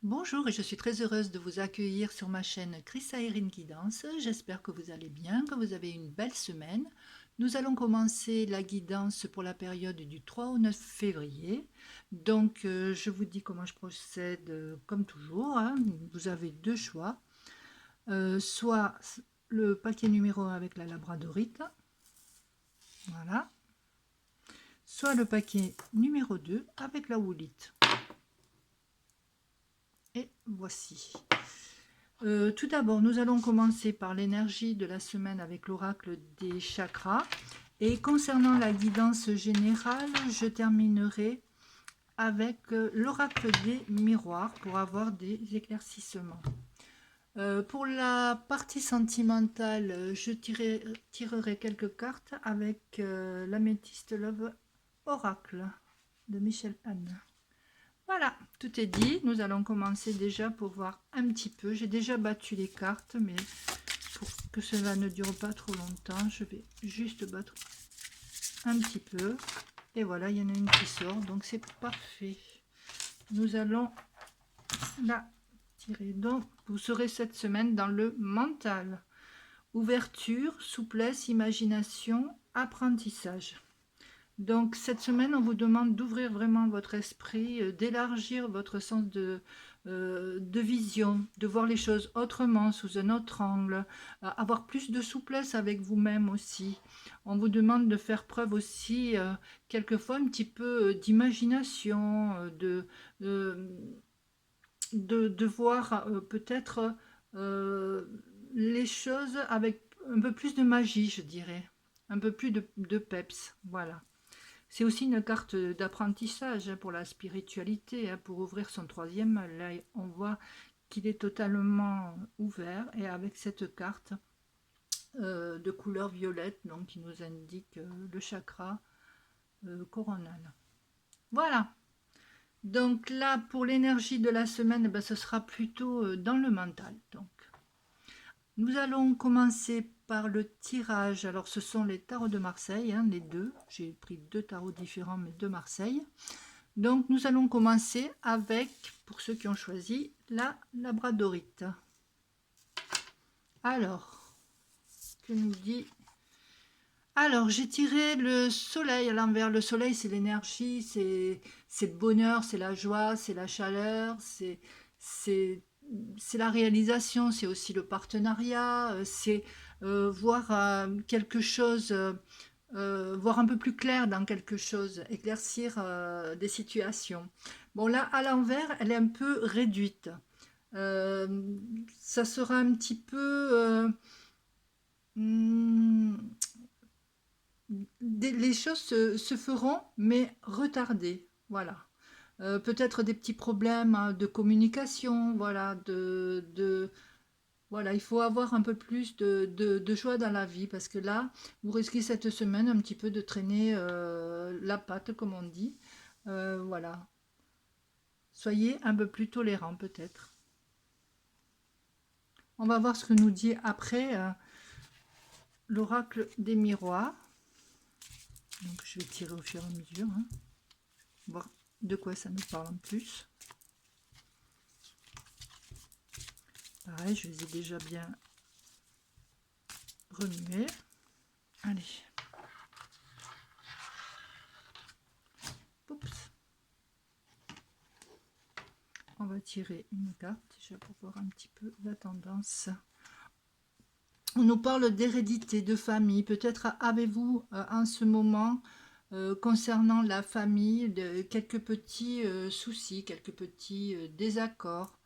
Bonjour et je suis très heureuse de vous accueillir sur ma chaîne Chrysaérine Guidance. J'espère que vous allez bien, que vous avez une belle semaine. Nous allons commencer la guidance pour la période du 3 au 9 février. Donc je vous dis comment je procède comme toujours, hein. Vous avez deux choix. Soit le paquet numéro 1 avec la labradorite, voilà. Soit le paquet numéro 2 avec la woolite. Et voici. Tout d'abord, nous allons commencer par l'énergie de la semaine avec l'oracle des chakras. Et concernant la guidance générale, je terminerai avec l'oracle des miroirs pour avoir des éclaircissements. Pour la partie sentimentale, je tirerai quelques cartes avec l'Amethyst Love Oracle de Michel Anne. Voilà, tout est dit. Nous allons commencer déjà pour voir un petit peu. J'ai déjà battu les cartes, mais pour que cela ne dure pas trop longtemps, je vais juste battre un petit peu. Et voilà, il y en a une qui sort, donc c'est parfait. Nous allons la tirer. Donc, vous serez cette semaine dans le mental. Ouverture, souplesse, imagination, apprentissage. Donc cette semaine, on vous demande d'ouvrir vraiment votre esprit, d'élargir votre sens de vision, de voir les choses autrement, sous un autre angle, avoir plus de souplesse avec vous-même aussi. On vous demande de faire preuve aussi, quelquefois, un petit peu d'imagination, de voir peut-être les choses avec un peu plus de magie, je dirais. Un peu plus de peps, voilà. C'est aussi une carte d'apprentissage pour la spiritualité, pour ouvrir son troisième. Là, on voit qu'il est totalement ouvert et avec cette carte de couleur violette, donc qui nous indique le chakra coronal. Voilà. Donc là, pour l'énergie de la semaine, ce sera plutôt dans le mental. Donc, nous allons commencer par le tirage. Alors, ce sont les tarots de Marseille, hein, les deux. J'ai pris deux tarots différents, mais de Marseille. Donc, nous allons commencer avec, pour ceux qui ont choisi, la labradorite. Alors, que nous dit... Alors, j'ai tiré le soleil à l'envers. Le soleil, c'est l'énergie, c'est le bonheur, c'est la joie, c'est la chaleur, c'est la réalisation, c'est aussi le partenariat, c'est voir quelque chose, voir un peu plus clair dans quelque chose, éclaircir des situations. Bon, là, à l'envers, elle est un peu réduite. Euh, Ça sera un petit peu... hmm, les choses se feront, mais retardées. Voilà. Peut-être des petits problèmes hein, de communication, voilà, voilà, il faut avoir un peu plus de joie dans la vie parce que là, vous risquez cette semaine un petit peu de traîner la patte, comme on dit. Voilà. Soyez un peu plus tolérant peut-être. On va voir ce que nous dit après l'oracle des miroirs. Donc je vais tirer au fur et à mesure, hein, voir de quoi ça nous parle en plus. Pareil, je les ai déjà bien remués. Allez. Oups. On va tirer une carte déjà pour voir un petit peu la tendance. On nous parle d'hérédité, de famille. Peut-être avez-vous en ce moment, concernant la famille, quelques petits soucis, quelques petits désaccords.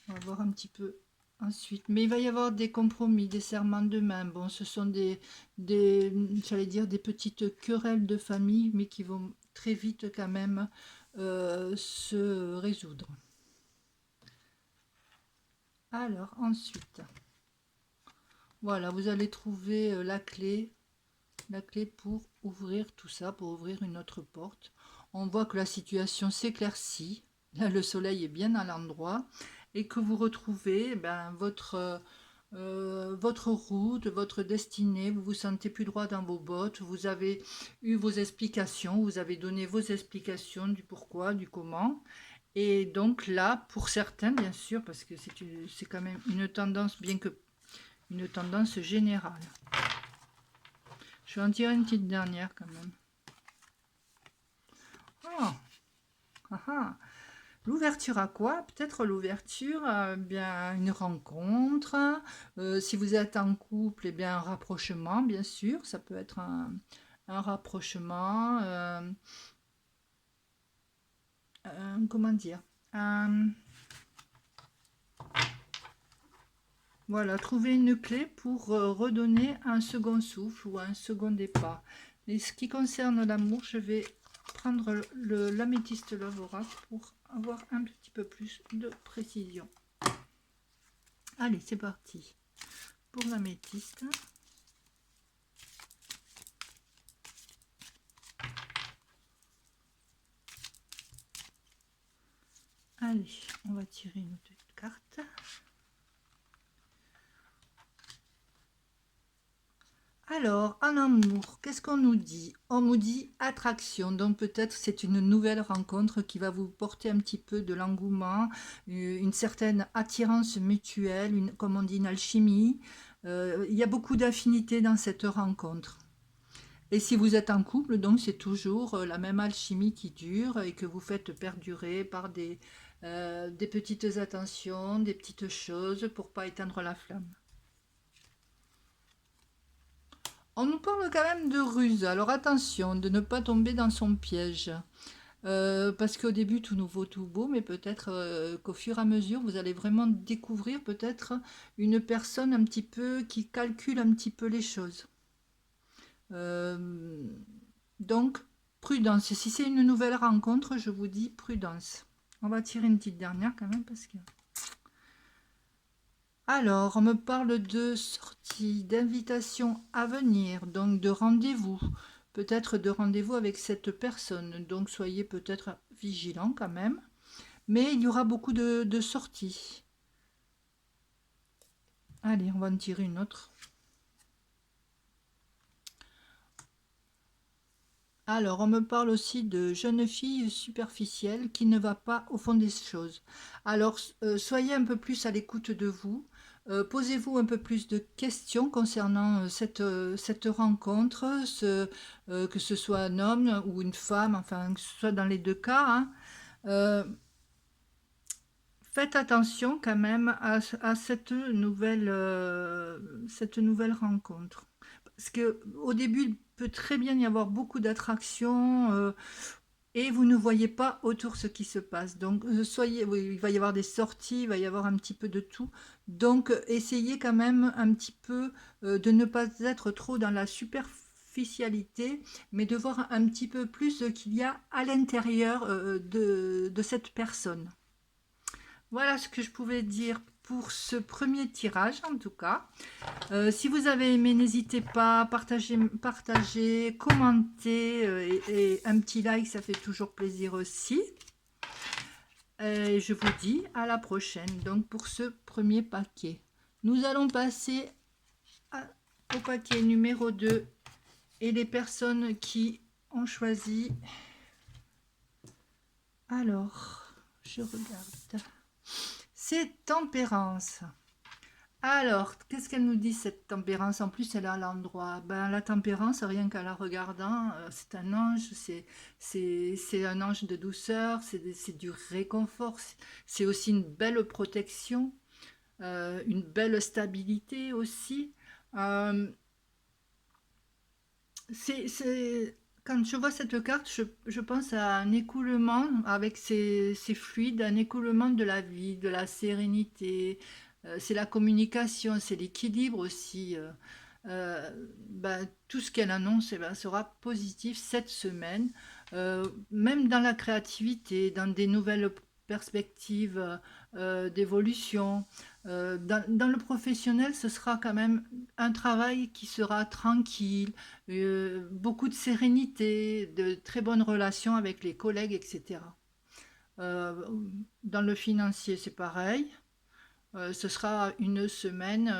On va voir un petit peu ensuite. Mais il va y avoir des compromis, des serments de main. Bon, ce sont j'allais dire, des petites querelles de famille, mais qui vont très vite quand même se résoudre. Alors, ensuite, voilà, vous allez trouver la clé pour ouvrir tout ça, pour ouvrir une autre porte. On voit que la situation s'éclaircit. Là, le soleil est bien à l'endroit et que vous retrouvez votre route, votre destinée. Vous vous sentez plus droit dans vos bottes. Vous avez eu vos explications. Vous avez donné vos explications du pourquoi, du comment. Et donc là, pour certains, bien sûr, parce que c'est quand même une tendance, bien que une tendance générale. Je vais en tirer une petite dernière quand même. Oh, ah, ah. L'ouverture à quoi? Peut-être l'ouverture à bien une rencontre. Si vous êtes en couple, eh bien un rapprochement, bien sûr. Ça peut être un rapprochement. Comment dire? Un- Voilà, trouver une clé pour redonner un second souffle ou un second départ. Et ce qui concerne l'amour, je vais prendre l'améthyste Love Oracle pour avoir un petit peu plus de précision. Allez, c'est parti pour l'améthyste. Allez, on va tirer une autre carte. Alors, en amour, qu'est-ce qu'on nous dit? On nous dit attraction, donc peut-être c'est une nouvelle rencontre qui va vous porter un petit peu de l'engouement, une certaine attirance mutuelle, comme on dit, une alchimie. Il y a beaucoup d'affinités dans cette rencontre. Et si vous êtes en couple, donc c'est toujours la même alchimie qui dure et que vous faites perdurer par des petites attentions, des petites choses pour pas éteindre la flamme. On nous parle quand même de ruse, alors attention de ne pas tomber dans son piège. Parce qu'au début, tout nouveau, tout beau, mais peut-être qu'au fur et à mesure, vous allez vraiment découvrir peut-être une personne un petit peu qui calcule un petit peu les choses. Euh, donc, prudence. Si c'est une nouvelle rencontre, je vous dis prudence. On va tirer une petite dernière quand même parce que... Alors, on me parle de sortie, d'invitation à venir, donc de rendez-vous. Peut-être de rendez-vous avec cette personne. Donc, soyez peut-être vigilant quand même. Mais il y aura beaucoup de sorties. Allez, on va en tirer une autre. Alors, on me parle aussi de jeune fille superficielle qui ne va pas au fond des choses. Alors, soyez un peu plus à l'écoute de vous. Posez-vous un peu plus de questions concernant cette rencontre, que ce soit un homme ou une femme, enfin, que ce soit dans les deux cas, hein. Euh, Faites attention quand même à cette nouvelle rencontre. Parce que au début, il peut très bien y avoir beaucoup d'attractions et vous ne voyez pas autour ce qui se passe. Donc, oui, il va y avoir des sorties, il va y avoir un petit peu de tout. Donc, essayez quand même un petit peu de ne pas être trop dans la superficialité, mais de voir un petit peu plus ce qu'il y a à l'intérieur de cette personne. Voilà ce que je pouvais dire pour ce premier tirage en tout cas. Si vous avez aimé, n'hésitez pas à partager, commenter et un petit like, ça fait toujours plaisir aussi. Et je vous dis à la prochaine donc pour ce premier paquet. Nous allons passer au paquet numéro 2 et les personnes qui ont choisi. Alors, je regarde. C'est Tempérance. Alors, qu'est-ce qu'elle nous dit cette tempérance? En plus, elle est à l'endroit. Ben, la tempérance, rien qu'à la regardant, c'est un ange, c'est un ange de douceur, c'est du réconfort, c'est aussi une belle protection, une belle stabilité aussi. Euh, quand je vois cette carte, je pense à un écoulement avec ces fluides, un écoulement de la vie, de la sérénité. C'est la communication, c'est l'équilibre aussi. Tout ce qu'elle annonce eh ben, sera positif cette semaine, même dans la créativité, dans des nouvelles perspectives d'évolution. Dans le professionnel, ce sera quand même un travail qui sera tranquille, beaucoup de sérénité, de très bonnes relations avec les collègues, etc. Euh, dans le financier, c'est pareil. Ce sera une semaine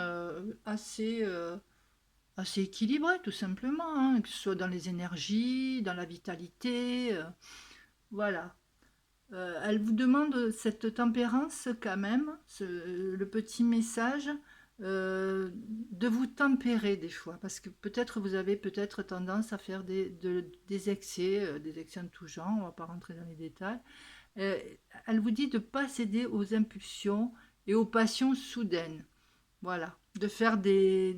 assez équilibrée, tout simplement, hein, que ce soit dans les énergies, dans la vitalité. Voilà. Elle vous demande cette tempérance quand même, le petit message, de vous tempérer des fois, parce que peut-être vous avez peut-être tendance à faire des excès en tout genre, on ne va pas rentrer dans les détails. Euh, Elle vous dit de ne pas céder aux impulsions et aux passions soudaines. Voilà, de faire des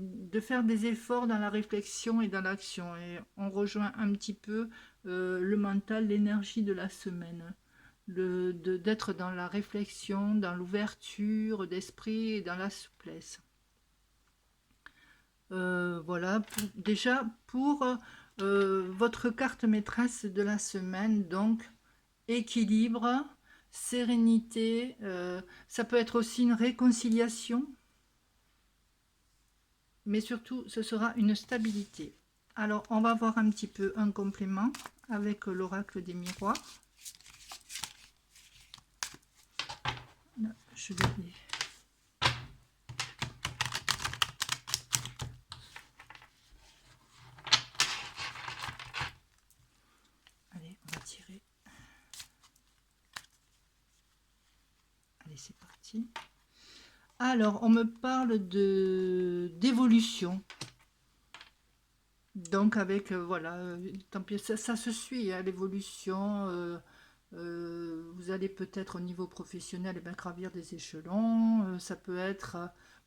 efforts dans la réflexion et dans l'action. Et on rejoint un petit peu le mental, l'énergie de la semaine. D'être dans la réflexion, dans l'ouverture d'esprit et dans la souplesse. Voilà, déjà pour votre carte maîtresse de la semaine, donc équilibre, sérénité, ça peut être aussi une réconciliation, mais surtout ce sera une stabilité. Alors on va voir un petit peu un complément avec l'oracle des miroirs. Là, je vais... Allez, on va tirer. Allez, c'est parti. Alors, on me parle d'évolution. Donc, avec, voilà, tant pis, ça se suit, hein, l'évolution. Vous allez peut-être au niveau professionnel eh bien, gravir des échelons. Ça peut être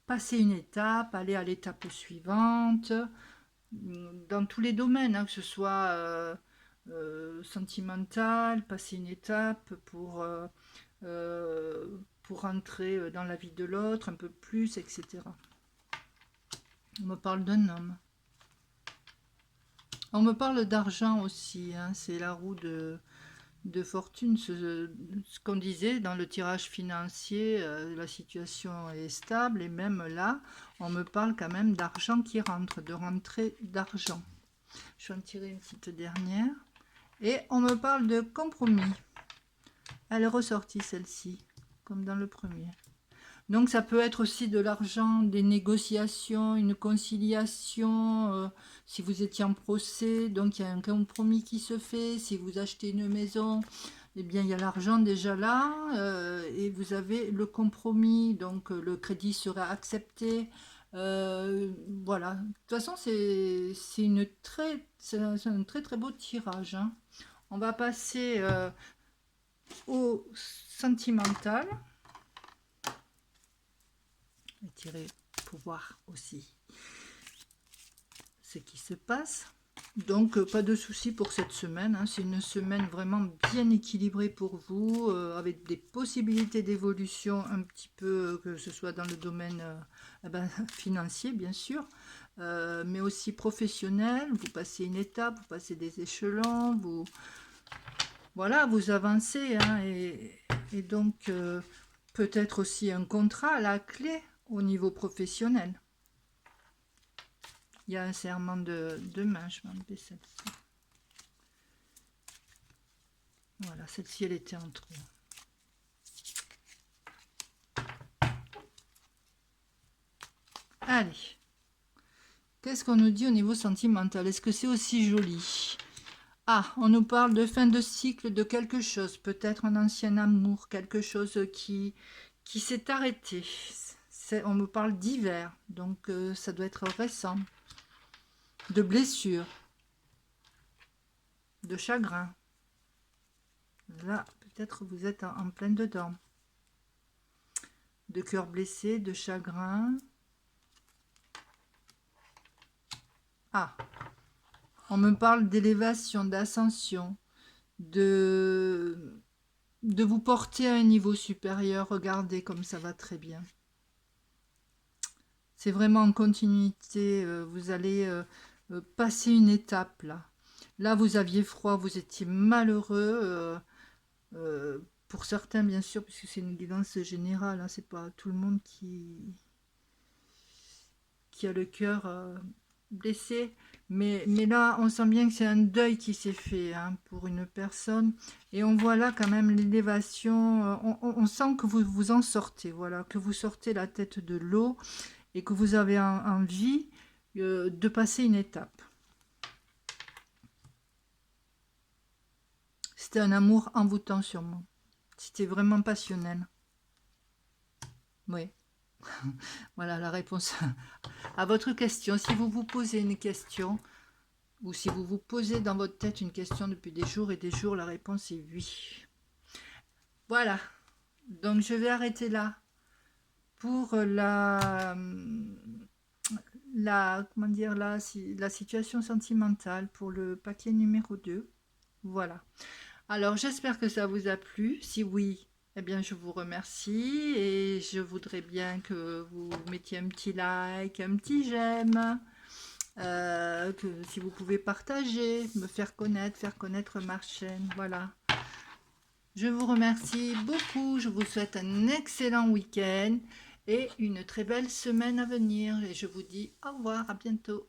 passer une étape, aller à l'étape suivante. Dans tous les domaines, hein, que ce soit sentimental, passer une étape pour entrer dans la vie de l'autre un peu plus, etc. On me parle d'un homme. On me parle d'argent aussi, hein, c'est la roue de fortune, ce qu'on disait dans le tirage financier, la situation est stable et même là, on me parle quand même d'argent qui rentre, de rentrée d'argent. Je vais en tirer une petite dernière. Et on me parle de compromis. Elle est ressortie celle-ci, comme dans le premier. Donc ça peut être aussi de l'argent, des négociations, une conciliation, si vous étiez en procès, donc il y a un compromis qui se fait, si vous achetez une maison, eh bien il y a l'argent déjà là, et vous avez le compromis, donc le crédit sera accepté. Voilà, de toute façon c'est un très très beau tirage, hein. On va passer au sentimental. Je vais tirer pour voir aussi ce qui se passe. Donc pas de souci pour cette semaine, hein. C'est une semaine vraiment bien équilibrée pour vous, avec des possibilités d'évolution un petit peu, que ce soit dans le domaine financier bien sûr, mais aussi professionnel. Vous passez une étape, vous passez des échelons, voilà, vous avancez, hein, et donc peut-être aussi un contrat à la clé au niveau professionnel. Il y a un serment de main, je vais enlever celle-ci. Voilà, celle-ci, elle était en trop. Allez. Qu'est-ce qu'on nous dit au niveau sentimental? Est-ce que c'est aussi joli? Ah, on nous parle de fin de cycle de quelque chose. Peut-être un ancien amour, quelque chose qui s'est arrêté. On me parle d'hiver, donc ça doit être récent. De blessures, de chagrin. Là, peut-être vous êtes en plein dedans. De cœur blessé, de chagrin. Ah, on me parle d'élévation, d'ascension, de vous porter à un niveau supérieur. Regardez comme ça va très bien. C'est vraiment en continuité. Vous allez passer une étape là. Là, vous aviez froid, vous étiez malheureux. Pour certains, bien sûr, puisque c'est une guidance générale, hein, c'est pas tout le monde qui a le cœur blessé. Mais là, on sent bien que c'est un deuil qui s'est fait, hein, pour une personne. Et on voit là quand même l'élévation. On sent que vous vous en sortez, voilà, que vous sortez la tête de l'eau et que vous avez envie de passer une étape. C'était un amour envoûtant sûrement. C'était vraiment passionnel. Oui. Voilà la réponse à votre question. Si vous vous posez une question, ou si vous vous posez dans votre tête une question depuis des jours et des jours, la réponse est oui. Voilà. Donc je vais arrêter là pour comment dire, la situation sentimentale pour le paquet numéro 2. Voilà. Alors j'espère que ça vous a plu. Si oui, eh bien je vous remercie et je voudrais bien que vous mettiez un petit like, un petit j'aime, que si vous pouvez partager, me faire connaître ma chaîne. Voilà. Je vous remercie beaucoup. Je vous souhaite un excellent week-end et une très belle semaine à venir. Et je vous dis au revoir, à bientôt.